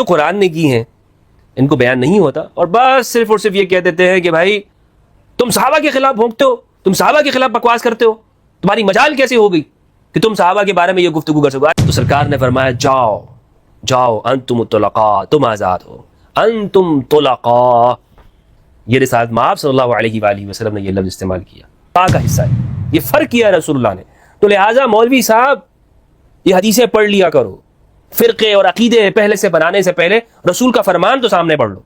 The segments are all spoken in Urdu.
تو قرآن نے کی ہیں ان کو بیان نہیں ہوتا، اور بس صرف اور صرف یہ کہہ دیتے ہیں کہ بھائی تم صحابہ کے خلاف بھونکتے ہو، تم صحابہ کے خلاف بکواس کرتے ہو، تمہاری مجال کیسے ہو گئی کہ تم صحابہ کے بارے میں یہ گفتگو کر سکو؟ تو سرکار نے فرمایا جاؤ جاؤ انتم طلقاء، تم آزاد ہو، انتم طلقاء۔ یہ رسالت مآب صلی اللہ علیہ وآلہ وسلم نے یہ لفظ استعمال کیا، پا کا حصہ ہے، یہ فرق کیا رسول اللہ نے۔ تو لہٰذا مولوی صاحب یہ حدیثیں پڑھ لیا کرو، فرقے اور عقیدے پہلے سے بنانے سے پہلے رسول کا فرمان تو سامنے پڑھ لو۔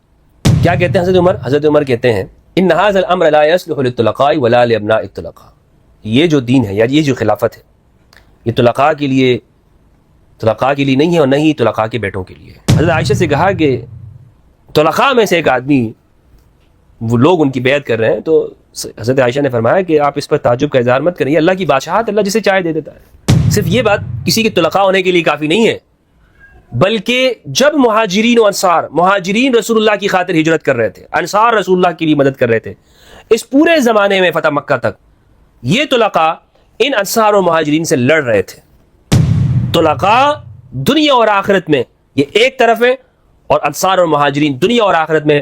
کیا کہتے ہیں حضرت عمر؟ حضرت عمر کہتے ہیں ان هذا الامر لا يصلح للطلقاء ولا لابناء الطلقاء، یہ جو دین ہے یا یہ جو خلافت ہے یہ طلقاء کے لیے نہیں ہے، اور نہ ہی طلقاء کے بیٹوں کے لیے ہے۔ حضرت عائشہ سے کہا کہ طلقاء میں سے ایک آدمی، وہ لوگ ان کی بیعت کر رہے ہیں، تو حضرت عائشہ نے فرمایا کہ آپ اس پر تعجب کا اظہار مت کریں، یہ اللہ کی بادشاہت، اللہ جسے چاہے دے دیتا ہے۔ صرف یہ بات کسی کے طلقاء ہونے کے لیے کافی نہیں ہے، بلکہ جب مہاجرین و انصار، مہاجرین رسول اللہ کی خاطر ہجرت کر رہے تھے، انصار رسول اللہ کے لیے مدد کر رہے تھے، اس پورے زمانے میں فتح مکہ تک یہ طلقاء ان انصار و مہاجرین سے لڑ رہے تھے۔ طلقاء دنیا اور آخرت میں یہ ایک طرف ہے، اور انصار اور مہاجرین دنیا اور آخرت میں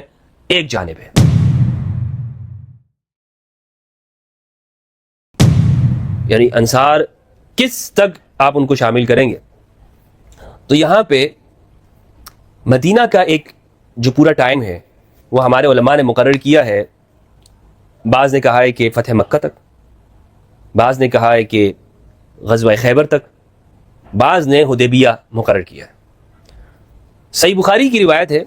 ایک جانب ہے۔ یعنی انصار کس تک آپ ان کو شامل کریں گے؟ تو یہاں پہ مدینہ کا ایک جو پورا ٹائم ہے وہ ہمارے علماء نے مقرر کیا ہے۔ بعض نے کہا ہے کہ فتح مکہ تک، بعض نے کہا ہے کہ غزوہ خیبر تک، بعض نے حدیبیہ مقرر کیا ہے۔ صحیح بخاری کی روایت ہے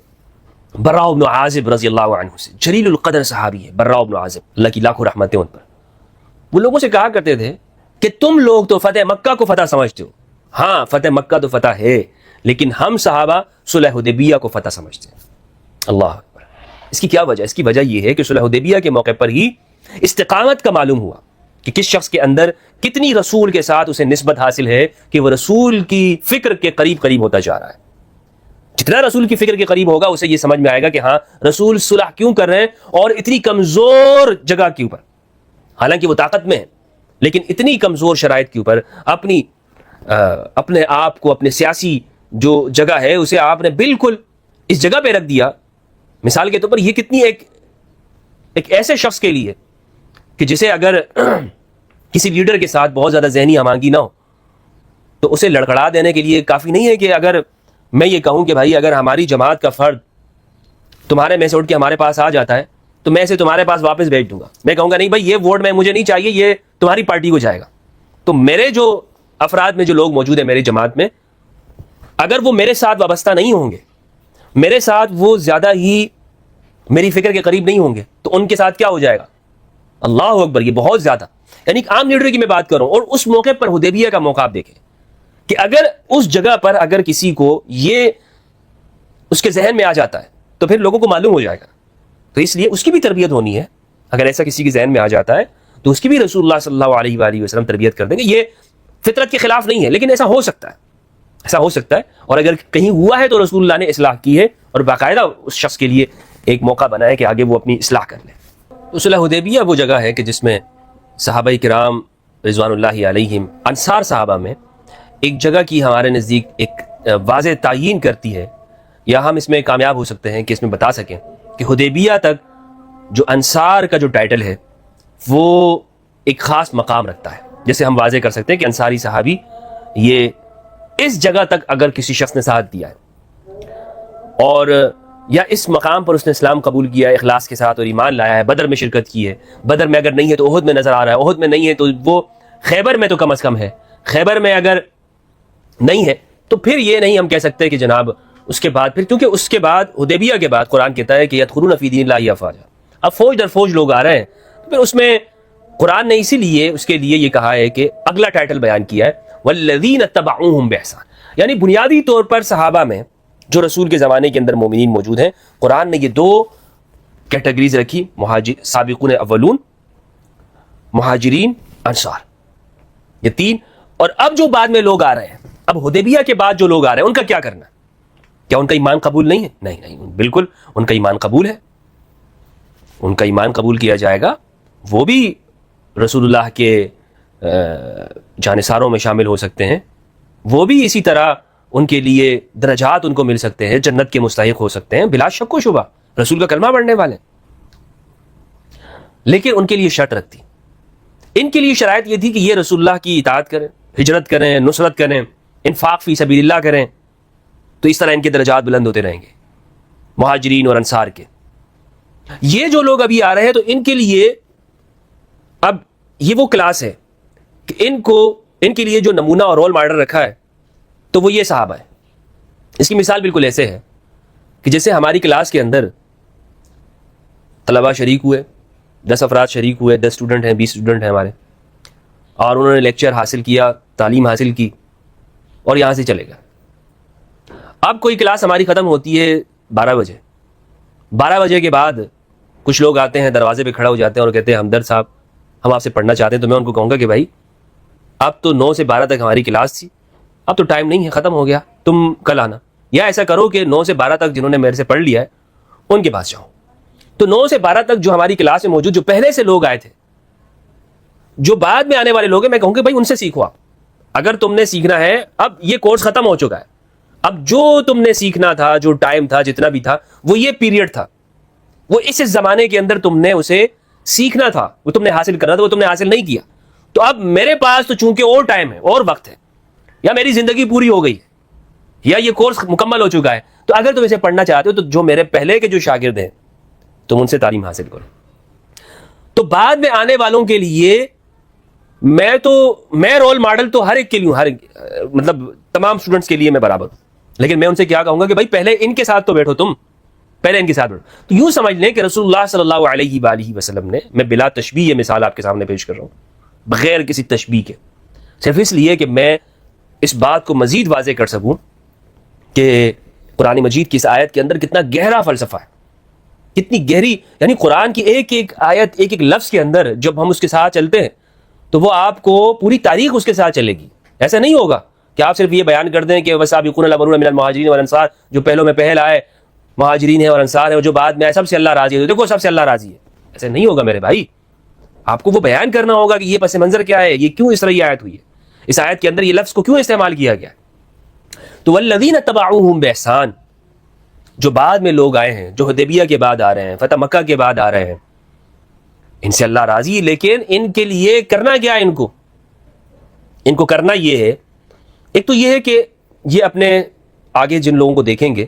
براء بن عازب رضی اللہ عنہ سے، جلیل القدر صحابی ہے براء بن عازب، اللہ کی لاکھوں رحمتیں ان پر۔ وہ لوگوں سے کہا کرتے تھے کہ تم لوگ تو فتح مکہ کو فتح سمجھتے ہو، ہاں فتح مکہ تو فتح ہے، لیکن ہم صحابہ صلح حدیبیہ کو فتح سمجھتے ہیں۔ اللہ اکبر۔ اس کی کیا وجہ؟ اس کی وجہ یہ ہے کہ صلح حدیبیہ کے موقع پر ہی استقامت کا معلوم ہوا کہ کس شخص کے اندر کتنی رسول کے ساتھ اسے نسبت حاصل ہے کہ وہ رسول کی فکر کے قریب ہوتا جا رہا ہے۔ جتنا رسول کی فکر کے قریب ہوگا اسے یہ سمجھ میں آئے گا کہ ہاں رسول صلح کیوں کر رہے ہیں، اور اتنی کمزور جگہ کے اوپر، حالانکہ وہ طاقت میں ہے لیکن اتنی کمزور شرائط کے اوپر اپنے آپ کو، اپنے سیاسی جو جگہ ہے اسے آپ نے بالکل اس جگہ پہ رکھ دیا۔ مثال کے طور پر یہ کتنی ایک ایسے شخص کے لیے کہ جسے اگر کسی لیڈر کے ساتھ بہت زیادہ ذہنی ہمانگی نہ ہو تو اسے لڑکھڑا دینے کے لیے کافی نہیں ہے کہ اگر میں یہ کہوں کہ بھائی اگر ہماری جماعت کا فرد تمہارے میں سے اٹھ کے ہمارے پاس آ جاتا ہے تو میں اسے تمہارے پاس واپس بھیج دوں گا، میں کہوں گا نہیں بھائی یہ ووٹ میں مجھے نہیں چاہیے، یہ تمہاری پارٹی کو جائے گا۔ تو میرے جو افراد میں جو لوگ موجود ہیں میری جماعت میں، اگر وہ میرے ساتھ وابستہ نہیں ہوں گے، میرے ساتھ وہ زیادہ ہی میری فکر کے قریب نہیں ہوں گے، تو ان کے ساتھ کیا ہو جائے گا؟ اللہ اکبر، یہ بہت زیادہ، یعنی ایک عام لیڈر کی میں بات کروں، اور اس موقع پر حدیبیہ کا موقع آپ دیکھیں کہ اگر اس جگہ پر اگر کسی کو یہ اس کے ذہن میں آ جاتا ہے تو پھر لوگوں کو معلوم ہو جائے گا، تو اس لیے اس کی بھی تربیت ہونی ہے۔ اگر ایسا کسی کے ذہن میں آ جاتا ہے تو اس کی بھی رسول اللہ صلی اللہ علیہ وآلہ وسلم تربیت کر دیں گے۔ یہ فطرت کے خلاف نہیں ہے، لیکن ایسا ہو سکتا ہے، ایسا ہو سکتا ہے، اور اگر کہیں ہوا ہے تو رسول اللہ نے اصلاح کی ہے، اور باقاعدہ اس شخص کے لیے ایک موقع بنا ہے کہ آگے وہ اپنی اصلاح کر لے۔ تو صلح حدیبیہ وہ جگہ ہے کہ جس میں صحابہ کرام رضوان اللہ علیہم، انصار صحابہ میں ایک جگہ کی ہمارے نزدیک ایک واضح تعیین کرتی ہے، یا ہم اس میں کامیاب ہو سکتے ہیں کہ اس میں بتا سکیں کہ حدیبیہ تک جو انصار کا جو ٹائٹل ہے وہ ایک خاص مقام رکھتا ہے۔ جیسے ہم واضح کر سکتے ہیں کہ انصاری صحابی یہ اس جگہ تک اگر کسی شخص نے ساتھ دیا ہے اور یا اس مقام پر اس نے اسلام قبول کیا ہے اخلاص کے ساتھ اور ایمان لایا ہے، بدر میں شرکت کی ہے، بدر میں اگر نہیں ہے تو احد میں نظر آ رہا ہے، احد میں نہیں ہے تو وہ خیبر میں تو کم از کم ہے، خیبر میں اگر نہیں ہے تو پھر یہ نہیں ہم کہہ سکتے کہ جناب اس کے بعد پھر، کیونکہ اس کے بعد حدیبیہ کے بعد قرآن کہتا ہے کہ یدخلون فی دین اللہ افواجا، اب فوج در فوج لوگ آ رہے ہیں، تو پھر اس میں قرآن نے اسی لیے اس کے لیے یہ کہا ہے کہ اگلا ٹائٹل بیان کیا ہے والذین اتبعوہم بإحسان، یعنی بنیادی طور پر صحابہ میں جو رسول کے زمانے کے اندر مومنین موجود ہیں، قرآن نے یہ دو کیٹیگریز رکھی، سابقون اولون، مہاجرین، انصار، یہ تین۔ اور اب جو بعد میں لوگ آ رہے ہیں، اب حدیبیہ کے بعد جو لوگ آ رہے ہیں ان کا کیا کرنا ہے؟ کیا ان کا ایمان قبول نہیں ہے؟ نہیں، بالکل ان کا ایمان قبول ہے، ان کا ایمان قبول کیا جائے گا، وہ بھی رسول اللہ کے جانثاروں میں شامل ہو سکتے ہیں، وہ بھی اسی طرح ان کے لیے درجات ان کو مل سکتے ہیں، جنت کے مستحق ہو سکتے ہیں بلا شک و شبہ، رسول کا کلمہ پڑھنے والے. لیکن ان کے لیے شرط رکھتی، ان کے لیے شرائط یہ تھی کہ یہ رسول اللہ کی اطاعت کریں، ہجرت کریں، نصرت کریں، انفاق فی سبیل اللہ کریں، تو اس طرح ان کے درجات بلند ہوتے رہیں گے مہاجرین اور انصار کے. یہ جو لوگ ابھی آ رہے ہیں تو ان کے لیے اب یہ وہ کلاس ہے کہ ان کے لیے جو نمونہ اور رول ماڈل رکھا ہے تو وہ یہ صحابہ ہے. اس کی مثال بالکل ایسے ہے کہ جیسے ہماری کلاس کے اندر طلبہ شریک ہوئے، 10 افراد شریک ہوئے، 10 اسٹوڈنٹ ہیں، 20 اسٹوڈنٹ ہیں ہمارے، اور انہوں نے لیکچر حاصل کیا، تعلیم حاصل کی اور یہاں سے چلے گئے. اب کوئی کلاس ہماری ختم ہوتی ہے 12 بجے. 12 بجے کے بعد کچھ لوگ آتے ہیں، دروازے پہ کھڑا ہو جاتے ہیں اور کہتے ہیں ہمدرد صاحب ہم آپ سے پڑھنا چاہتے ہیں. تو میں ان کو کہوں گا کہ بھائی اب تو 9 سے 12 تک ہماری کلاس تھی، اب تو ٹائم نہیں ہے، ختم ہو گیا، تم کل آنا. یا ایسا کرو کہ 9 سے 12 تک جنہوں نے میرے سے پڑھ لیا ہے ان کے پاس جاؤ. تو 9 سے 12 تک جو ہماری کلاس میں موجود جو پہلے سے لوگ آئے تھے، جو بعد میں آنے والے لوگ ہیں، میں کہوں کہ بھائی ان سے سیکھو. آپ اگر تم نے سیکھنا ہے، اب یہ کورس ختم ہو چکا ہے، اب جو تم نے سیکھنا تھا، جو ٹائم تھا، جتنا بھی تھا، وہ یہ پیریڈ تھا، وہ اس زمانے کے اندر تم نے اسے سیکھنا تھا، وہ تم نے حاصل کرنا تھا، وہ تم نے حاصل نہیں کیا. تو اب میرے پاس تو چونکہ اور ٹائم ہے اور وقت ہے، یا میری زندگی پوری ہو گئی ہے، یا یہ کورس مکمل ہو چکا ہے، تو اگر تم اسے پڑھنا چاہتے ہو تو جو میرے پہلے کے جو شاگرد ہیں تم ان سے تعلیم حاصل کرو. تو بعد میں آنے والوں کے لیے میں رول ماڈل تو ہر ایک کے لیے، مطلب تمام اسٹوڈنٹس کے لیے میں برابر ہوں. لیکن میں ان سے کیا کہوں گا کہ بھائی پہلے ان کے ساتھ تو بیٹھو، تم پہلے ان کے ساتھ بیٹھو. تو یوں سمجھ لیں کہ رسول اللہ صلی اللہ علیہ وآلہ وسلم نے، میں بلا تشبیہ یہ مثال آپ کے سامنے پیش کر رہا ہوں، بغیر کسی تشبیہ کے، صرف اس لیے کہ میں اس بات کو مزید واضح کر سکوں کہ قرآن مجید کی اس آیت کے اندر کتنا گہرا فلسفہ ہے، کتنی گہری. یعنی قرآن کی ایک ایک آیت، ایک ایک لفظ کے اندر جب ہم اس کے ساتھ چلتے ہیں تو وہ آپ کو پوری تاریخ اس کے ساتھ چلے گی. ایسا نہیں ہوگا کہ آپ صرف یہ بیان کر دیں کہ وَالسَّابِقُونَ الْأَوَّلُونَ مِنَ الْمُهَاجِرِينَ وَالْأَنصَارِ، جو پہلوں میں پہل آئے مہاجرین ہیں اور انصار ہیں، اور جو بعد میں آئے سب سے اللہ راضی ہے. دیکھو سب سے اللہ راضی ہے، ایسا نہیں ہوگا میرے بھائی. آپ کو وہ بیان کرنا ہوگا کہ یہ پس منظر کیا ہے، یہ کیوں اس طرح یہ آیت ہوئی ہے، اس آیت کے اندر یہ لفظ کو کیوں استعمال کیا گیا ہے. تو وَالَّذِينَ اتَّبَعُوهُم بِإِحْسَانٍ، جو بعد میں لوگ آئے ہیں، جو حدیبیہ کے بعد آ رہے ہیں، فتح مکہ کے بعد آ رہے ہیں، ان سے اللہ راضی ہے. لیکن ان کے لیے کرنا کیا ہے، ان کو کرنا یہ ہے، ایک تو یہ ہے کہ یہ اپنے آگے جن لوگوں کو دیکھیں گے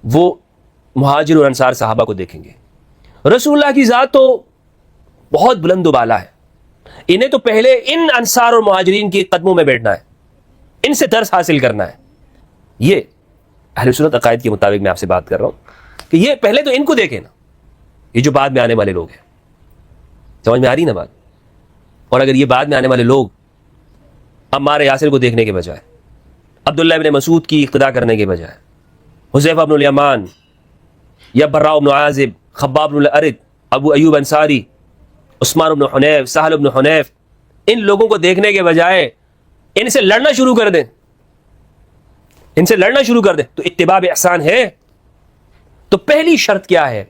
وہ مہاجر اور انصار صحابہ کو دیکھیں گے. رسول اللہ کی ذات تو بہت بلند و بالا ہے، انہیں تو پہلے ان انصار اور مہاجرین کے قدموں میں بیٹھنا ہے، ان سے درس حاصل کرنا ہے. یہ اہل سنت عقائد کے مطابق میں آپ سے بات کر رہا ہوں کہ یہ پہلے تو ان کو دیکھیں نا، یہ جو بعد میں آنے والے لوگ ہیں. سمجھ میں آ رہی نا بات؟ اور اگر یہ بعد میں آنے والے لوگ عمار یاسر کو دیکھنے کے بجائے، عبداللہ بن مسعود کی اقتداء کرنے کے بجائے، حذیفہ بن الیمان یا براء بن عازب، خباب بن الارت، ابو ایوب انصاری، عثمان بن حنیف، سہل بن حنیف، ان لوگوں کو دیکھنے کے بجائے ان سے لڑنا شروع کر دیں، تو اتباع احسان ہے. تو پہلی شرط کیا ہے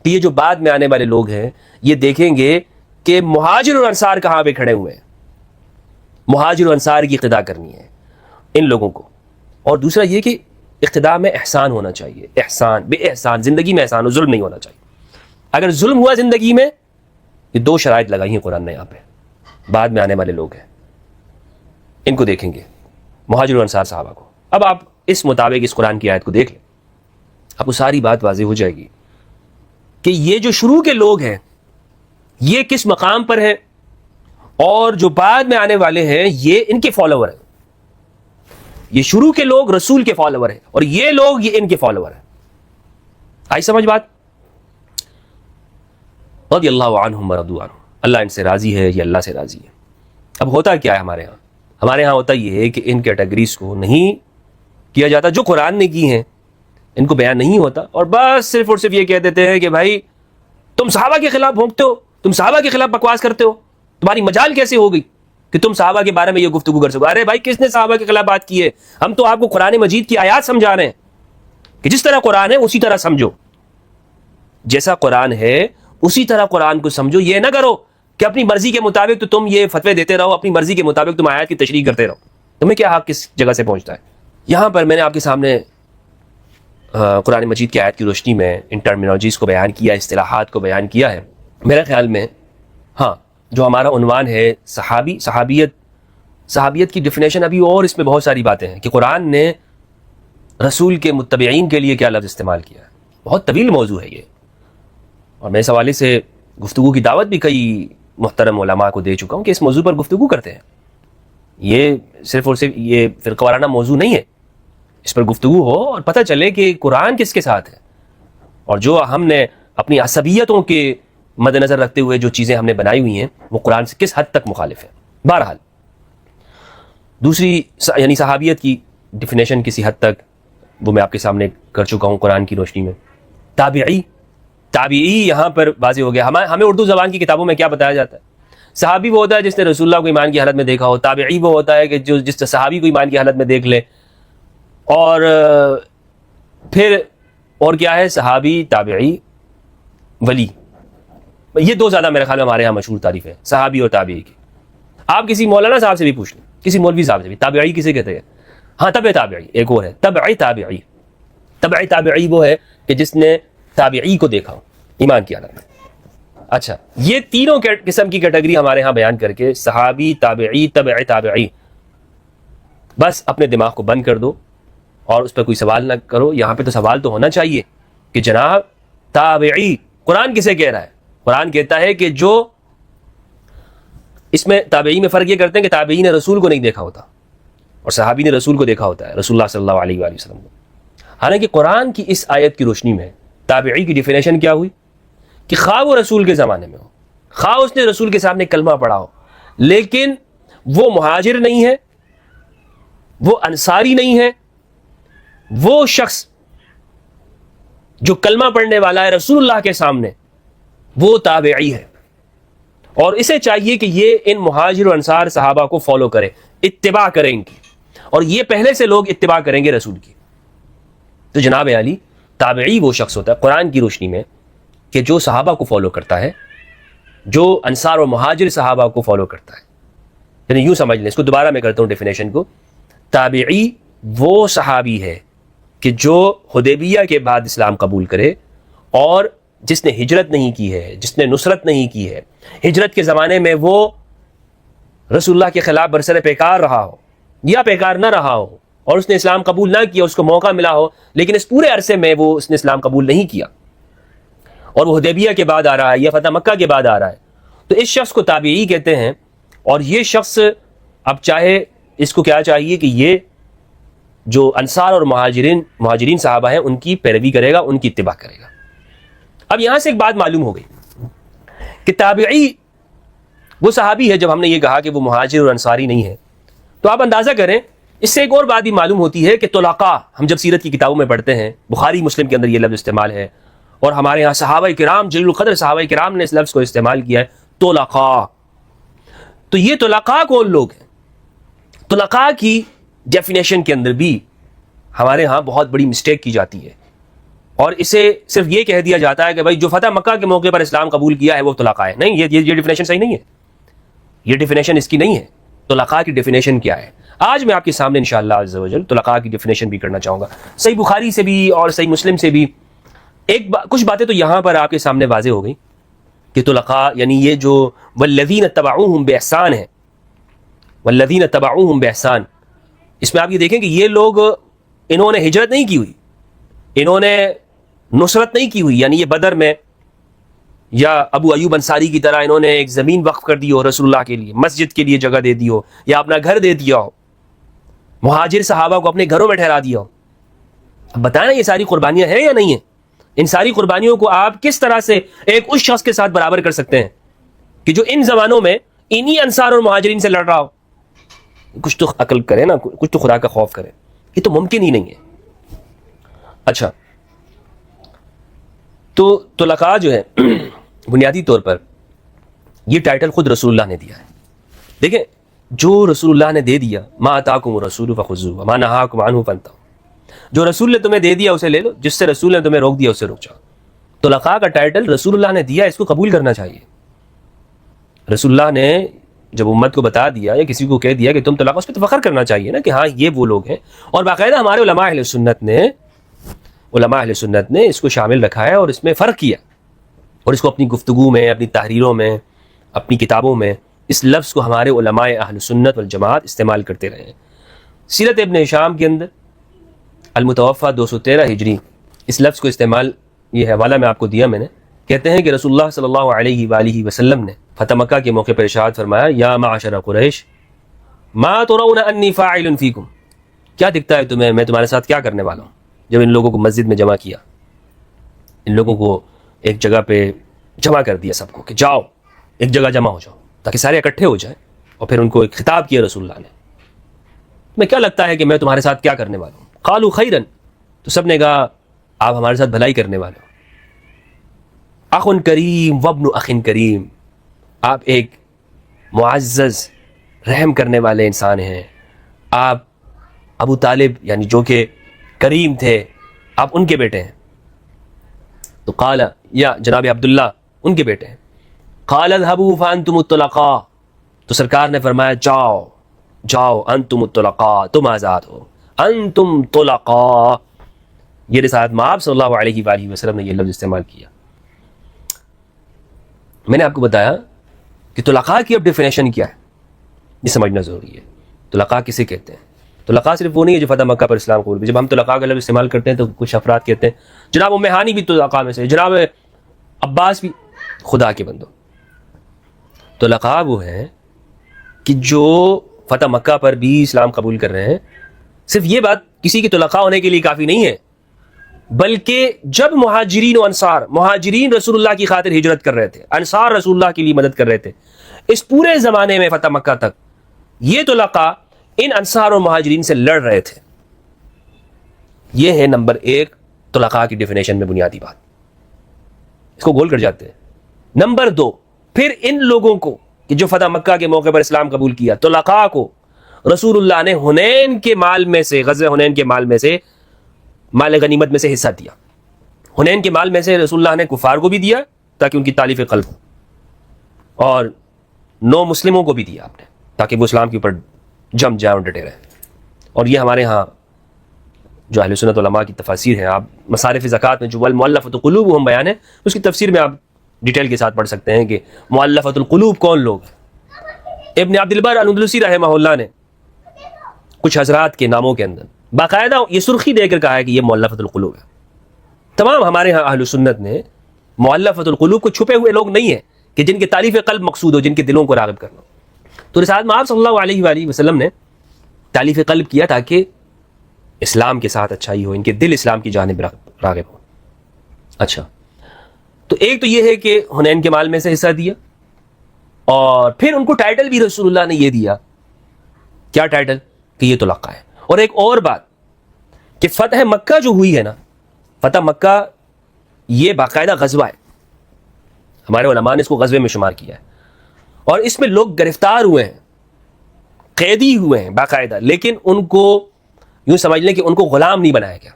کہ یہ جو بعد میں آنے والے لوگ ہیں یہ دیکھیں گے کہ مہاجر اور انصار کہاں پہ کھڑے ہوئے ہیں، مہاجر و انصار کی اقتداء کرنی ہے ان لوگوں کو. اور دوسرا یہ کہ اقتداء میں احسان ہونا چاہیے، احسان، بے احسان، زندگی میں احسان ہو، ظلم نہیں ہونا چاہیے. اگر ظلم ہوا زندگی میں، یہ 2 شرائط لگائی ہیں قرآن نے یہاں پہ. بعد میں آنے والے لوگ ہیں، ان کو دیکھیں گے، مہاجر و انصار صحابہ کو. اب آپ اس مطابق اس قرآن کی آیت کو دیکھ لیں، آپ کو ساری بات واضح ہو جائے گی کہ یہ جو شروع کے لوگ ہیں یہ کس مقام پر ہیں، اور جو بعد میں آنے والے ہیں یہ ان کے فالوور ہیں. یہ شروع کے لوگ رسول کے فالوور ہیں، اور یہ لوگ یہ ان کے فالوور ہیں. آئی سمجھ بات؟ رضی اللہ عنہم ورضوا عنہ، اللہ ان سے راضی ہے، یہ اللہ سے راضی ہے. اب ہوتا کیا ہے ہمارے ہاں ہوتا یہ ہے کہ ان کیٹیگریز کو نہیں کیا جاتا جو قرآن نے کی ہیں، ان کو بیان نہیں ہوتا، اور بس صرف اور صرف یہ کہہ دیتے ہیں کہ بھائی تم صحابہ کے خلاف بھونکتے ہو، تم صحابہ کے خلاف بکواس کرتے ہو، تمہاری مجال کیسے ہو گئی کہ تم صحابہ کے بارے میں یہ گفتگو کر سکو. ارے بھائی کس نے صحابہ کے خلاف بات کی ہے؟ ہم تو آپ کو قرآن مجید کی آیات سمجھا رہے ہیں کہ جس طرح قرآن ہے اسی طرح سمجھو، جیسا قرآن ہے اسی طرح قرآن کو سمجھو. یہ نہ کرو کہ اپنی مرضی کے مطابق تو تم یہ فتوے دیتے رہو، اپنی مرضی کے مطابق تم آیات کی تشریح کرتے رہو. تمہیں کیا حق کس جگہ سے پہنچتا ہے؟ یہاں پر میں نے آپ کے سامنے قرآن مجید کی آیت کی روشنی میں ان ٹرمینالوجیز کو بیان کیا، اصطلاحات کو بیان کیا ہے. میرے خیال میں ہاں جو ہمارا عنوان ہے صحابیت کی ڈیفینیشن، ابھی اور اس میں بہت ساری باتیں ہیں کہ قرآن نے رسول کے متبعین کے لیے کیا لفظ استعمال کیا ہے. بہت طویل موضوع ہے یہ، اور میں اس حوالے سے گفتگو کی دعوت بھی کئی محترم علماء کو دے چکا ہوں کہ اس موضوع پر گفتگو کرتے ہیں. یہ صرف اور صرف یہ فرقہ وارانہ موضوع نہیں ہے، اس پر گفتگو ہو اور پتہ چلے کہ قرآن کس کے ساتھ ہے، اور جو ہم نے اپنی عصبیتوں کے مد نظر رکھتے ہوئے جو چیزیں ہم نے بنائی ہوئی ہیں وہ قرآن سے کس حد تک مخالف ہیں. بہرحال دوسری یعنی صحابیت کی ڈیفینیشن کسی حد تک وہ میں آپ کے سامنے کر چکا ہوں قرآن کی روشنی میں. تابعی یہاں پر واضح ہو گیا. ہمیں اردو زبان کی کتابوں میں کیا بتایا جاتا ہے؟ صحابی وہ ہوتا ہے جس نے رسول اللہ کو ایمان کی حالت میں دیکھا ہو. تابعی وہ ہوتا ہے کہ جس نے صحابی کو ایمان کی حالت میں دیکھ لے. اور پھر اور کیا ہے؟ صحابی، تابعی، ولی. یہ دو زیادہ میرے خیال میں ہمارے یہاں مشہور تعریف ہے، صحابی اور تابعی کی. آپ کسی مولانا صاحب سے بھی پوچھ لیں، کسی مولوی صاحب سے بھی، تابعی کسے کہتے ہیں؟ ہاں تبع تابعی ایک اور ہے، تبعی تابعی وہ ہے کہ جس نے تابعی کو دیکھا ہو ایمان کی حالت میں. اچھا، یہ تینوں قسم کی کیٹیگری ہمارے ہاں بیان کر کے صحابی، تابعی، تبع تابعی، بس اپنے دماغ کو بند کر دو اور اس پہ کوئی سوال نہ کرو. یہاں پہ تو سوال تو ہونا چاہیے کہ جناب تابعی قرآن کسے کہہ رہا ہے؟ قرآن کہتا ہے کہ جو اس میں تابعی میں فرق یہ کرتے ہیں کہ تابعی نے رسول کو نہیں دیکھا ہوتا اور صحابی نے رسول کو دیکھا ہوتا ہے، رسول اللہ صلی اللہ علیہ وآلہ وسلم کو. حالانکہ قرآن کی اس آیت کی روشنی میں تابعی کی ڈیفینیشن کیا ہوئی کہ خواہ وہ رسول کے زمانے میں ہو، خواہ اس نے رسول کے سامنے کلمہ پڑھا ہو، لیکن وہ مہاجر نہیں ہے، وہ انصاری نہیں ہے، وہ شخص جو کلمہ پڑھنے والا ہے رسول اللہ کے سامنے، وہ تابعی ہے. اور اسے چاہیے کہ یہ ان مہاجر و انصار صحابہ کو فالو کرے، اتباع کریں ان کی، اور یہ پہلے سے لوگ اتباع کریں گے رسول کی. تو جناب علی، تابعی وہ شخص ہوتا ہے قرآن کی روشنی میں کہ جو صحابہ کو فالو کرتا ہے، جو انصار و مہاجر صحابہ کو فالو کرتا ہے. یعنی یوں سمجھ لیں، اس کو دوبارہ میں کرتا ہوں ڈیفینیشن کو. تابعی وہ صحابی ہے کہ جو حدیبیہ کے بعد اسلام قبول کرے اور جس نے ہجرت نہیں کی ہے، جس نے نصرت نہیں کی ہے، ہجرت کے زمانے میں وہ رسول اللہ کے خلاف برسر پیکار رہا ہو یا پیکار نہ رہا ہو اور اس نے اسلام قبول نہ کیا، اس کو موقع ملا ہو لیکن اس پورے عرصے میں اس نے اسلام قبول نہیں کیا اور وہ حدیبیہ کے بعد آ رہا ہے یا فتح مکہ کے بعد آ رہا ہے، تو اس شخص کو تابعی کہتے ہیں. اور یہ شخص اب چاہے اس کو کیا چاہیے کہ یہ جو انصار اور مہاجرین صحابہ ہیں ان کی پیروی کرے گا، ان کی اتباع کرے گا. اب یہاں سے ایک بات معلوم ہو گئی کہ تابعی وہ صحابی ہے. جب ہم نے یہ کہا کہ وہ مہاجر اور انصاری نہیں ہے تو آپ اندازہ کریں، اس سے ایک اور بات بھی معلوم ہوتی ہے کہ طلقاء، ہم جب سیرت کی کتابوں میں پڑھتے ہیں، بخاری مسلم کے اندر یہ لفظ استعمال ہے اور ہمارے ہاں صحابہ کرام جلیل القدر صحابہ کرام نے اس لفظ کو استعمال کیا ہے، طلقاء. تو یہ طلقاء کون لوگ ہیں؟ طلقاء کی ڈیفینیشن کے اندر بھی ہمارے ہاں بہت بڑی مسٹیک کی جاتی ہے اور اسے صرف یہ کہہ دیا جاتا ہے کہ بھائی جو فتح مکہ کے موقع پر اسلام قبول کیا ہے وہ طلقاء ہے. نہیں، یہ ڈیفینیشن صحیح نہیں ہے، یہ ڈیفینیشن اس کی نہیں ہے. طلقاء کی ڈیفینیشن کیا ہے؟ آج میں آپ کے سامنے انشاءاللہ عز و جل طلقاء کی ڈیفینیشن بھی کرنا چاہوں گا. صحیح بخاری سے بھی اور صحیح مسلم سے بھی کچھ باتیں تو یہاں پر آپ کے سامنے واضح ہو گئی کہ طلقاء یعنی یہ جو والذین اتبعوہم بإحسان ہے، والذین اتبعوہم بإحسان، اس میں آپ یہ دیکھیں کہ یہ لوگ انہوں نے ہجرت نہیں کی ہوئی، انہوں نے نصرت نہیں کی ہوئی، یعنی یہ بدر میں یا ابو ایوب انصاری کی طرح انہوں نے ایک زمین وقف کر دی ہو رسول اللہ کے لیے، مسجد کے لیے جگہ دے دی ہو یا اپنا گھر دے دیا ہو، مہاجر صحابہ کو اپنے گھروں میں ٹھہرا دیا ہو. اب بتائیں نا یہ ساری قربانیاں ہیں یا نہیں ہیں؟ ان ساری قربانیوں کو آپ کس طرح سے ایک اس شخص کے ساتھ برابر کر سکتے ہیں کہ جو ان زمانوں میں انہی انصار اور مہاجرین سے لڑ رہا ہو؟ کچھ تو عقل کرے نا، کچھ تو خدا کا خوف کرے، یہ تو ممکن ہی نہیں ہے. اچھا، تو طلقاء جو ہے بنیادی طور پر یہ ٹائٹل خود رسول اللہ نے دیا ہے. دیکھیں، جو رسول اللہ نے دے دیا، ما آتاکم الرسول فخذوہ وما نہاکم عنہ فانتہوا، جو رسول نے تمہیں دے دیا اسے لے لو، جس سے رسول نے تمہیں روک دیا اسے رک جاؤ. طلقاء کا ٹائٹل رسول اللہ نے دیا، اس کو قبول کرنا چاہیے. رسول اللہ نے جب امت کو بتا دیا یا کسی کو کہہ دیا کہ تم طلاق، اس پہ تو فخر کرنا چاہیے نا کہ ہاں یہ وہ لوگ ہیں. اور باقاعدہ ہمارے علماء اہل سنت نے اس کو شامل رکھا ہے اور اس میں فرق کیا، اور اس کو اپنی گفتگو میں، اپنی تحریروں میں، اپنی کتابوں میں اس لفظ کو ہمارے علماء اہل سنت والجماعت استعمال کرتے رہے ہیں. سیرت ابن ہشام کے اندر المتوفیٰ 213 ہجری اس لفظ کو استعمال، یہ حوالہ میں آپ کو دیا میں نے، کہتے ہیں کہ رسول اللہ صلی اللہ علیہ وآلہ وسلم نے فتح مکہ کے موقع پر ارشاد فرمایا، یا معاشر قریش ما ترون انی فاعل فیکم، کیا دکھتا ہے تمہیں میں تمہارے ساتھ کیا کرنے والا ہوں. جب ان لوگوں کو مسجد میں جمع کیا، ان لوگوں کو ایک جگہ پہ جمع کر دیا سب کو کہ جاؤ ایک جگہ جمع ہو جاؤ تاکہ سارے اکٹھے ہو جائیں، اور پھر ان کو ایک خطاب کیا رسول اللہ نے، تمہیں کیا لگتا ہے کہ میں تمہارے ساتھ کیا کرنے والا ہوں؟ قالوا خیرا، تو سب نے کہا آپ ہمارے ساتھ بھلائی کرنے والے ہو. اخ کریم وابن اخ کریم، آپ ایک معزز رحم کرنے والے انسان ہیں، آپ ابو طالب یعنی جو کہ کریم تھے، آپ ان کے بیٹے ہیں. تو قال، یا جناب عبداللہ ان کے بیٹے ہیں. قال اذهبوا فانتم الطلقاء، تو سرکار نے فرمایا جاؤ جاؤ انتم الطلقاء، تم آزاد ہو، انتم طلقاء. یہ رسالت مآب صلی اللہ علیہ وآلہ وسلم نے یہ لفظ استعمال کیا. میں نے آپ کو بتایا کہ طلقاء کی اب ڈیفینیشن کیا ہے، یہ سمجھنا ضروری ہے. طلقاء کسے کہتے ہیں؟ طلقاء صرف وہ نہیں ہے جو فتح مکہ پر اسلام قبول. جب ہم طلقاء کا لفظ استعمال کرتے ہیں تو کچھ افراد کہتے ہیں جناب ام ہانی بھی طلقاء میں سے، جناب عباس بھی. خدا کے بندو، طلقاء وہ ہیں کہ جو فتح مکہ پر بھی اسلام قبول کر رہے ہیں. صرف یہ بات کسی کی طلقاء ہونے کے لیے کافی نہیں ہے، بلکہ جب مہاجرین و انصار، مہاجرین رسول اللہ کی خاطر ہجرت کر رہے تھے، انصار رسول اللہ کے لیے مدد کر رہے تھے، اس پورے زمانے میں فتح مکہ تک یہ طلقاء ان انصار و مہاجرین سے لڑ رہے تھے. یہ ہے نمبر 1 طلقاء کی ڈیفینیشن میں بنیادی بات، اس کو گول کر جاتے ہیں. نمبر 2، پھر ان لوگوں کو کہ جو فتح مکہ کے موقع پر اسلام قبول کیا، طلقاء کو رسول اللہ نے حنین کے مال میں سے، غزوہ حنین کے مال میں سے، مال غنیمت میں سے حصہ دیا. حنین کے مال میں سے رسول اللہ نے کفار کو بھی دیا تاکہ ان کی تالیف قلب ہو، اور 9 مسلموں کو بھی دیا آپ نے تاکہ وہ اسلام کے اوپر جم جائیں اور ڈٹے رہیں. اور یہ ہمارے ہاں جو اہل سنت علماء کی تفاسیر ہیں، آپ مصارف زکوٰۃ میں جو والمؤلفۃ قلوبہم بیان ہے، اس کی تفسیر میں آپ ڈیٹیل کے ساتھ پڑھ سکتے ہیں کہ مؤلفۃ القلوب کون لوگ ہیں. ابن عبد البر الاندلسی رحمہ اللہ نے کچھ حضرات کے ناموں کے اندر باقاعدہ یہ سرخی دے کر کہا ہے کہ یہ مؤلفۃ القلوب ہے. تمام ہمارے ہاں اہل سنت نے مؤلفۃ القلوب کو چھپے ہوئے لوگ نہیں ہیں کہ جن کے تالیف قلب مقصود ہو، جن کے دلوں کو راغب کرنا. تو رسالت مآب صلی اللہ علیہ وآلہ وسلم نے تالیف قلب کیا تاکہ اسلام کے ساتھ اچھائی ہو، ان کے دل اسلام کی جانب راغب ہو. اچھا، تو ایک تو یہ ہے کہ حنین کے مال میں سے حصہ دیا، اور پھر ان کو ٹائٹل بھی رسول اللہ نے یہ دیا. کیا ٹائٹل؟ کہ یہ طلقاء ہے. اور ایک اور بات کہ فتح مکہ جو ہوئی ہے نا، فتح مکہ یہ باقاعدہ غزوہ ہے، ہمارے علماء نے اس کو غزوے میں شمار کیا ہے، اور اس میں لوگ گرفتار ہوئے ہیں، قیدی ہوئے ہیں باقاعدہ، لیکن ان کو یوں سمجھ لیں کہ ان کو غلام نہیں بنایا گیا،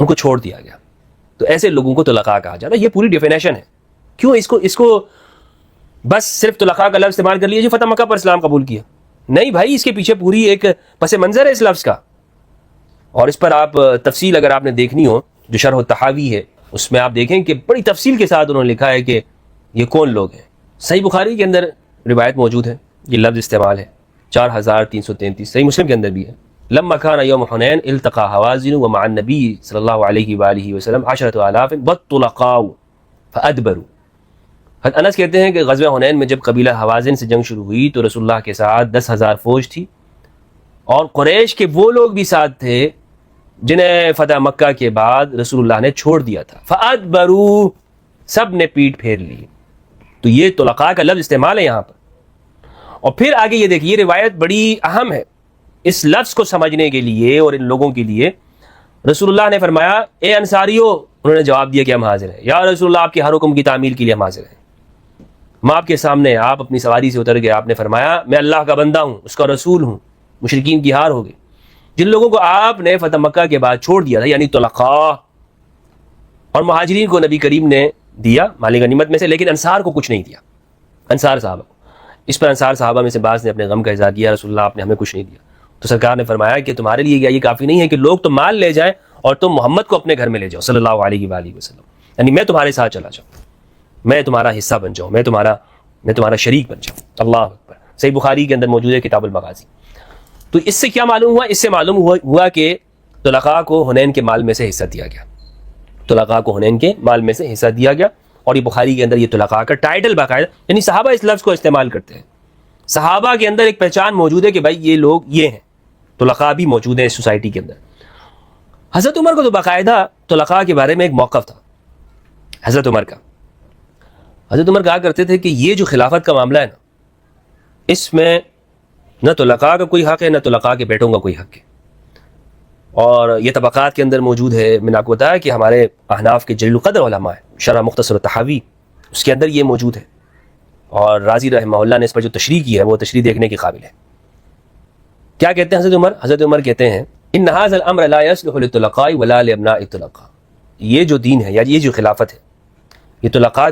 ان کو چھوڑ دیا گیا. تو ایسے لوگوں کو طلقاء کہا جاتا ہے. یہ پوری ڈیفینیشن ہے. کیوں اس کو بس صرف طلقاء کا لفظ استعمال کر لیا جو فتح مکہ پر اسلام قبول کیا؟ نہیں بھائی، اس کے پیچھے پوری ایک پس منظر ہے اس لفظ کا، اور اس پر آپ تفصیل اگر آپ نے دیکھنی ہو جو شرح التحاوی ہے، اس میں آپ دیکھیں کہ بڑی تفصیل کے ساتھ انہوں نے لکھا ہے کہ یہ کون لوگ ہیں. صحیح بخاری کے اندر روایت موجود ہے، یہ لفظ استعمال ہے 4333. صحیح مسلم کے اندر بھی ہے. لما كان يوم حنين التقى هوازن ومع النبي صلی اللہ علیہ وآلہ وسلم 10,000 والطلقاء فادبروا. انس کہتے ہیں کہ غزوہ حنین میں جب قبیلہ حوازن سے جنگ شروع ہوئی تو رسول اللہ کے ساتھ 10,000 فوج تھی، اور قریش کے وہ لوگ بھی ساتھ تھے جنہیں فتح مکہ کے بعد رسول اللہ نے چھوڑ دیا تھا. فادبروا، سب نے پیٹ پھیر لی. تو یہ طلقاء کا لفظ استعمال ہے یہاں پر. اور پھر آگے یہ دیکھیے، یہ روایت بڑی اہم ہے اس لفظ کو سمجھنے کے لیے اور ان لوگوں کے لیے. رسول اللہ نے فرمایا اے انصاریو، انہوں نے جواب دیا کہ ہم حاضر ہیں. یا رسول اللہ، آپ کے ہر حکم کی تعمیل کے لیے ہم حاضر ہیں. ہم آپ کے سامنے، آپ اپنی سواری سے اتر گئے، آپ نے فرمایا میں اللہ کا بندہ ہوں، اس کا رسول ہوں. مشرکین کی ہار ہو گئی. جن لوگوں کو آپ نے فتح مکہ کے بعد چھوڑ دیا تھا، یعنی طلقاء اور مہاجرین کو نبی کریم نے دیا مال غنیمت میں سے، لیکن انصار کو کچھ نہیں دیا. انصار صاحب اس پر انصار صحابہ میں سے بعض نے اپنے غم کا اظہار کیا، رسول اللہ آپ نے ہمیں کچھ نہیں دیا. تو سرکار نے فرمایا کہ تمہارے لیے کیا یہ کافی نہیں ہے کہ لوگ تو مال لے جائیں اور تم محمد کو اپنے گھر میں لے جاؤ صلی اللہ علیہ وآلہ وسلم، یعنی میں تمہارے ساتھ چلا جاؤں، میں تمہارا حصہ بن جاؤں، میں تمہارا شریک بن جاؤں. اللہ اکبر. صحیح بخاری کے اندر موجود ہے کتاب المغازی. تو اس سے کیا معلوم ہوا؟ اس سے معلوم ہوا کہ طلقاء کو حنین کے مال میں سے حصہ دیا گیا، طلقاء کو حنین کے مال میں سے حصہ دیا گیا. اور یہ بخاری کے اندر یہ طلقاء کا ٹائٹل باقاعدہ، یعنی صحابہ اس لفظ کو استعمال کرتے ہیں. صحابہ کے اندر ایک پہچان موجود ہے کہ بھائی یہ لوگ یہ ہیں، طلقاء بھی موجود ہیں اس سوسائٹی کے اندر. حضرت عمر کو تو باقاعدہ طلقاء کے بارے میں ایک موقف تھا حضرت عمر کا. حضرت عمر کہا کرتے تھے کہ یہ جو خلافت کا معاملہ ہے نا، اس میں نہ طلقاء کا کوئی حق ہے نہ طلقاء کے بیٹوں کا کوئی حق ہے. اور یہ طبقات کے اندر موجود ہے. میں نے آپ کو بتایا کہ ہمارے احناف کے جلیل القدر علماء ہیں، شرح مختصر التحاوی اس کے اندر یہ موجود ہے. اور رازی رحمہ اللہ نے اس پر جو تشریح کی ہے وہ تشریح دیکھنے کے قابل ہے. کیا کہتے ہیں حضرت عمر؟ حضرت عمر کہتے ہیں ان هذا الامر لا يصلح للطلقاء ولا لابناء الطلقاء. یہ جو دین ہے یا یہ جو خلافت ہے یہ طلقاء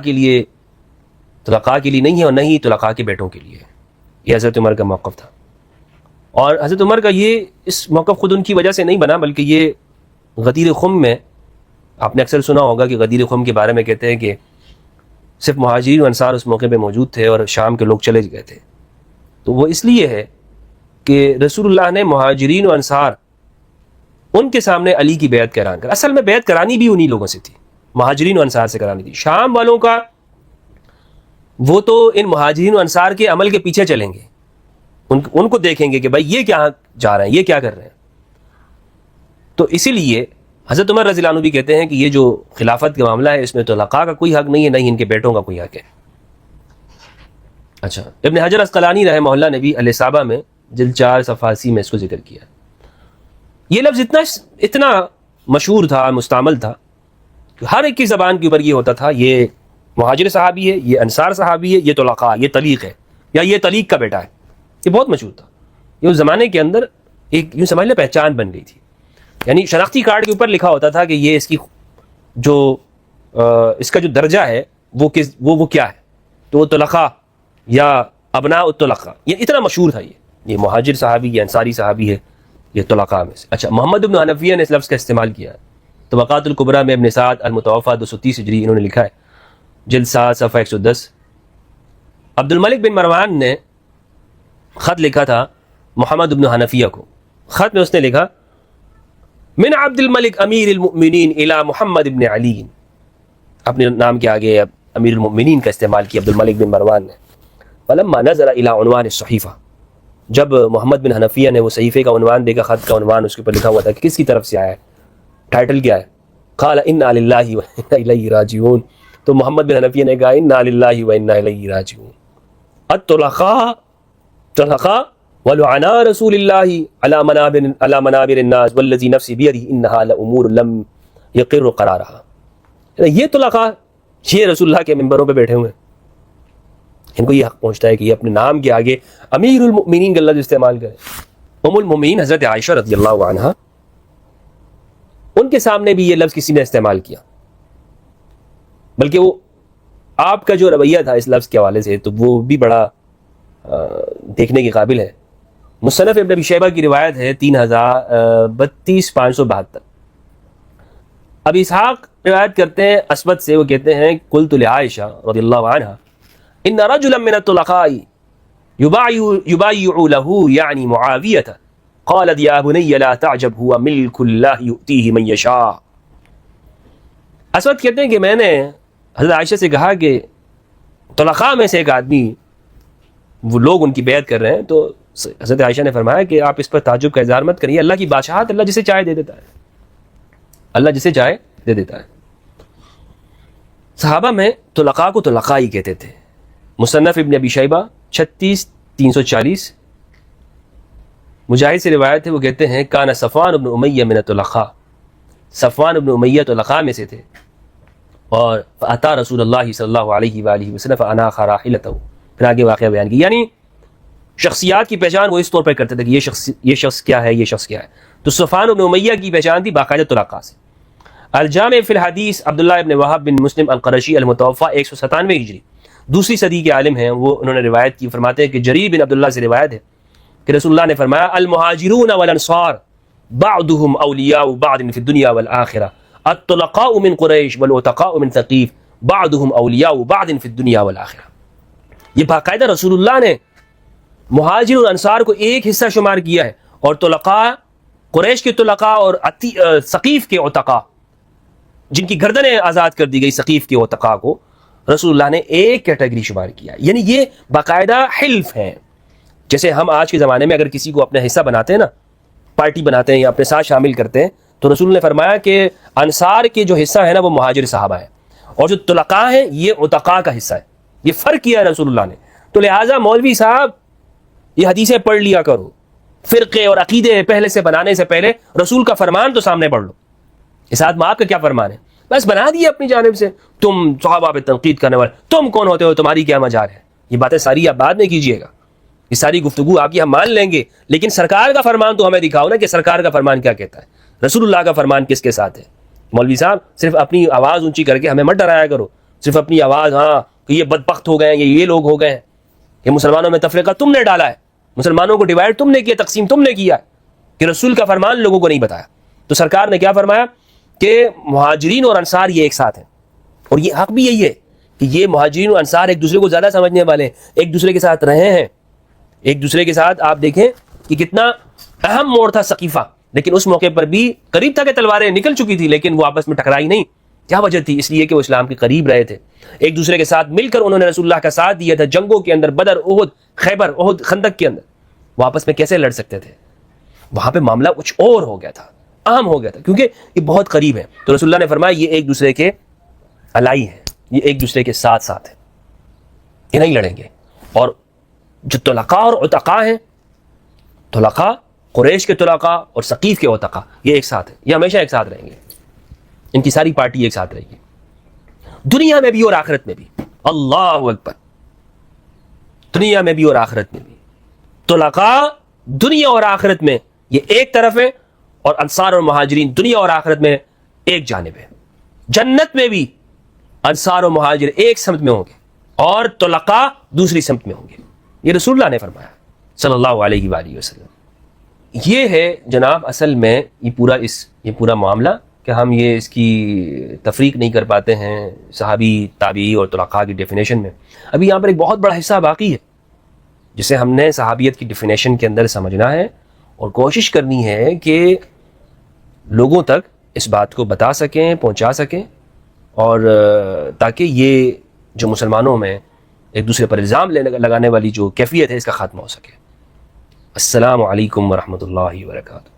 کے لیے نہیں ہے اور نہ ہی طلقاء کے بیٹوں کے لیے. یہ حضرت عمر کا موقف تھا. اور حضرت عمر کا یہ اس موقف خود ان کی وجہ سے نہیں بنا، بلکہ یہ غدیر خم میں آپ نے اکثر سنا ہوگا کہ غدیر خم کے بارے میں کہتے ہیں کہ صرف مہاجرین و انصار اس موقع پہ موجود تھے اور شام کے لوگ چلے گئے تھے. تو وہ اس لیے ہے کہ رسول اللہ نے مہاجرین و انصار ان کے سامنے علی کی بیعت کا اعلان کرا. اصل میں بیعت کرانی بھی انہی لوگوں سے تھی، مہاجرین و انصار سے کرانی تھی. شام والوں کا وہ تو ان مہاجرین و انصار کے عمل کے پیچھے چلیں گے، ان کو دیکھیں گے کہ بھائی یہ کیا جا رہے ہیں، یہ کیا کر رہے ہیں. تو اسی لیے حضرت عمر رضی اللہ عنہ بھی کہتے ہیں کہ یہ جو خلافت کا معاملہ ہے اس میں طلقاء کا کوئی حق نہیں ہے، نہ ہی ان کے بیٹوں کا کوئی حق ہے. اچھا، ابن حجر عسقلانی رحمہ اللہ نے بھی الاصابہ میں جلد 4 صفحہ 80 میں اس کو ذکر کیا. یہ لفظ اتنا مشہور تھا، مستعمل تھا، ہر ایک کی زبان کے اوپر یہ ہوتا تھا یہ مہاجر صحابی ہے، یہ انصار صحابی ہے، یہ طلقاء، یہ طلیق ہے یا یہ طلیق کا بیٹا ہے. یہ بہت مشہور تھا. یہ اس زمانے کے اندر ایک یوں سمجھ لیں پہچان بن گئی تھی. یعنی شناختی کارڈ کے اوپر لکھا ہوتا تھا کہ یہ اس کا جو درجہ ہے وہ کیا ہے. تو وہ طلقاء یا ابناء الطلقاء، یہ اتنا مشہور تھا. یہ مہاجر صحابی، یہ انصاری صحابی ہے، یہ طلقاء میں سے. اچھا، محمد بن حنفیہ نے اس لفظ کا استعمال کیا ہے. طبقات الکبریٰ میں ابن سعد المتوفیٰ 230 ہجری انہوں نے لکھا ہے، جلد 7 صفحہ 110. عبد الملک بن مروان نے خط لکھا تھا محمد بن حنفیہ کو. خط میں اس نے لکھا من عبد الملک امیر المؤمنین الى محمد بن علی. اپنے نام کے آگے امیر المؤمنین کا استعمال کیا عبد الملک بن مروان نے. فلما نظر الى عنوان الصحیفہ، جب محمد بن حنفیہ نے وہ صحیفے کا عنوان دیکھا، خط کا عنوان اس کے اوپر لکھا ہوا تھا کہ کس کی طرف سے آیا ہے، ٹائٹل کیا ہے، قال انا للہ وانا الیہ راجعون. تو محمد بن حنفیہ نے کہا انا للہ وانا الیہ راجعون. الطلقاء ولعنا رسول اللہ علی منابر الناس والذی نفسی بیدہ انہا لامور لم یقر قرارہا. یہ طلقاء یہ رسول اللہ کے ممبروں پہ بیٹھے ہوئے ہیں، ان کو یہ حق پہنچتا ہے کہ یہ اپنے نام کے آگے امیر المؤمنین کا لفظ استعمال کریں. ام المؤمنین حضرت عائشہ رضی اللہ عنہا، ان کے سامنے بھی یہ لفظ کسی نے استعمال کیا، بلکہ وہ آپ کا جو رویہ تھا اس لفظ کے حوالے سے تو وہ بھی بڑا دیکھنے کے قابل ہے. مصنف ابن ابی شیبہ کی روایت ہے 3032,572. ابی اسحاق روایت کرتے ہیں اسود سے، وہ کہتے ہیں قلت لعائشہ رضی اللہ عنہا ان رجلا من الطلقاء يبايع له يعني معاویہ قالت یا بنی لا تعجب هو ملک اللہ یؤتیہ من یشاء. اسود کہتے ہیں کہ میں نے حضرت عائشہ سے کہا کہ طلقاء میں سے ایک آدمی، وہ لوگ ان کی بیعت کر رہے ہیں، تو حضرت عائشہ نے فرمایا کہ آپ اس پر تعجب کا اظہار مت کریے، اللہ کی بادشاہت اللہ جسے چاہے دے دیتا ہے، اللہ جسے چاہے دے دیتا ہے. صحابہ میں طلقاء کو طلقاء ہی کہتے تھے. مصنف ابن ابی شیبہ 36,340. مجاہد سے روایت ہے، وہ کہتے ہیں کان صفوان بن امیہ من الطلقاء، صفوان بن امیہ طلقاء میں سے تھے. اور فاتا رسول اللہ صلی اللہ علیہ وآلہ وسلم فاناخ راحلتہ. پھر آگے واقعہ بیان کی. یعنی شخصیات کی پہچان وہ اس طور پر کرتے تھے کہ یہ شخص کیا ہے، یہ شخص کیا ہے. تو صفوان بن امیہ کی پہچان تھی باقاعدہ طلقاء سے. الجامع فی الحدیث عبداللہ ابن وہب بن مسلم القرشی المتوفى 197 ہجری دوسری صدی کے عالم ہیں وہ، انہوں نے روایت کی، فرماتے ہیں کہ جریر بن عبداللہ سے روایت ہے کہ رسول اللہ نے فرمایا المہاجرون والانصار بعضهم اولیاء بعض فی الدنیا والآخرہ الطلقاء من قریش والعتقاء من ثقیف بعضهم اولیاء بعض فی الدنیا والآخرہ. یہ باقاعدہ رسول اللہ نے مہاجر اور انصار کو ایک حصہ شمار کیا ہے، اور طلقاء قریش کے طلقاء اور ثقیف کے عتقاء جن کی گردنیں آزاد کر دی گئی، ثقیف کے عتقاء کو رسول اللہ نے ایک کیٹیگری شمار کیا. یعنی یہ باقاعدہ حلف ہیں. جیسے ہم آج کے زمانے میں اگر کسی کو اپنا حصہ بناتے ہیں نا، پارٹی بناتے ہیں یا اپنے ساتھ شامل کرتے ہیں، تو رسول نے فرمایا کہ انصار کے جو حصہ ہے نا وہ مہاجر صحابہ ہے، اور جو طلقاء ہیں یہ عتقاء کا حصہ ہے. یہ فرق کیا ہے رسول اللہ نے. تو لہٰذا مولوی صاحب یہ حدیثیں پڑھ لیا کرو، فرقے اور عقیدے پہلے سے بنانے سے پہلے رسول کا فرمان تو سامنے پڑھ لو. اس آدمی آپ کا کیا فرمان ہے؟ بس بنا دیے اپنی جانب سے، تم صحابہ پہ تنقید کرنے والے، تم کون ہوتے ہو، تمہاری کیا مجال ہے. یہ باتیں ساری آپ بعد میں کیجئے گا، یہ ساری گفتگو آپ کی ہم مان لیں گے، لیکن سرکار کا فرمان تو ہمیں دکھاؤ نا کہ سرکار کا فرمان کیا کہتا ہے، رسول اللہ کا فرمان کس کے ساتھ ہے. مولوی صاحب صرف اپنی آواز اونچی کر کے ہمیں مت ڈرایا کرو، صرف اپنی آواز، ہاں کہ یہ بدبخت ہو گئے ہیں، یہ لوگ ہو گئے ہیں، یہ مسلمانوں میں تفریقہ تم نے ڈالا ہے، مسلمانوں کو ڈیوائڈ تم نے کیا، تقسیم تم نے کیا، کہ رسول کا فرمان لوگوں کو نہیں بتایا. تو سرکار نے کیا فرمایا کہ مہاجرین اور انصار یہ ایک ساتھ ہیں. اور یہ حق بھی یہی ہے کہ یہ مہاجرین اور انصار ایک دوسرے کو زیادہ سمجھنے والے ہیں، ایک دوسرے کے ساتھ رہے ہیں، ایک دوسرے کے ساتھ. آپ دیکھیں کہ کتنا اہم موڑ تھا ثقیفہ، لیکن اس موقع پر بھی قریب تھا کہ تلواریں نکل چکی تھی، لیکن وہ آپس میں ٹکرائی نہیں. کیا وجہ تھی؟ اس لیے کہ وہ اسلام کے قریب رہے تھے، ایک دوسرے کے ساتھ مل کر انہوں نے رسول اللہ کا ساتھ دیا تھا جنگوں کے اندر، بدر، احد، خیبر، احد، خندق کے اندر. وہ آپس میں کیسے لڑ سکتے تھے؟ وہاں پہ معاملہ کچھ اور ہو گیا تھا، اہم ہو گیا تھا، کیونکہ یہ بہت قریب ہے. تو رسول اللہ نے فرمایا یہ ایک دوسرے کے الائی ہیں، یہ ایک دوسرے کے ساتھ ساتھ ہیں، یہ نہیں لڑیں گے. اور جو طلقاء اور عتقاء ہیں، طلقاء قریش کے طلقاء اور ثقیف کے عتقاء، یہ ایک ساتھ ہیں، یہ ہمیشہ ایک ساتھ رہیں گے، ان کی ساری پارٹی ایک ساتھ رہے گی، دنیا میں بھی اور آخرت میں بھی. اللہ اکبر. دنیا میں بھی اور آخرت میں بھی طلقاء دنیا اور آخرت میں یہ ایک طرف ہے، اور انصار اور مہاجرین دنیا اور آخرت میں ایک جانب ہے. جنت میں بھی انصار و مہاجر ایک سمت میں ہوں گے اور طلقاء دوسری سمت میں ہوں گے. یہ رسول اللہ نے فرمایا صلی اللہ علیہ وآلہ وسلم. یہ ہے جناب اصل میں یہ پورا معاملہ کہ ہم یہ اس کی تفریق نہیں کر پاتے ہیں صحابی، تابعی اور طلقاء کی ڈیفینیشن میں. ابھی یہاں پر ایک بہت بڑا حصہ باقی ہے جسے ہم نے صحابیت کی ڈیفینیشن کے اندر سمجھنا ہے، اور کوشش کرنی ہے کہ لوگوں تک اس بات کو بتا سکیں، پہنچا سکیں، اور تاکہ یہ جو مسلمانوں میں ایک دوسرے پر الزام لگانے والی جو کیفیت ہے اس کا خاتمہ ہو سکے. السلام علیکم ورحمۃ اللہ وبرکاتہ.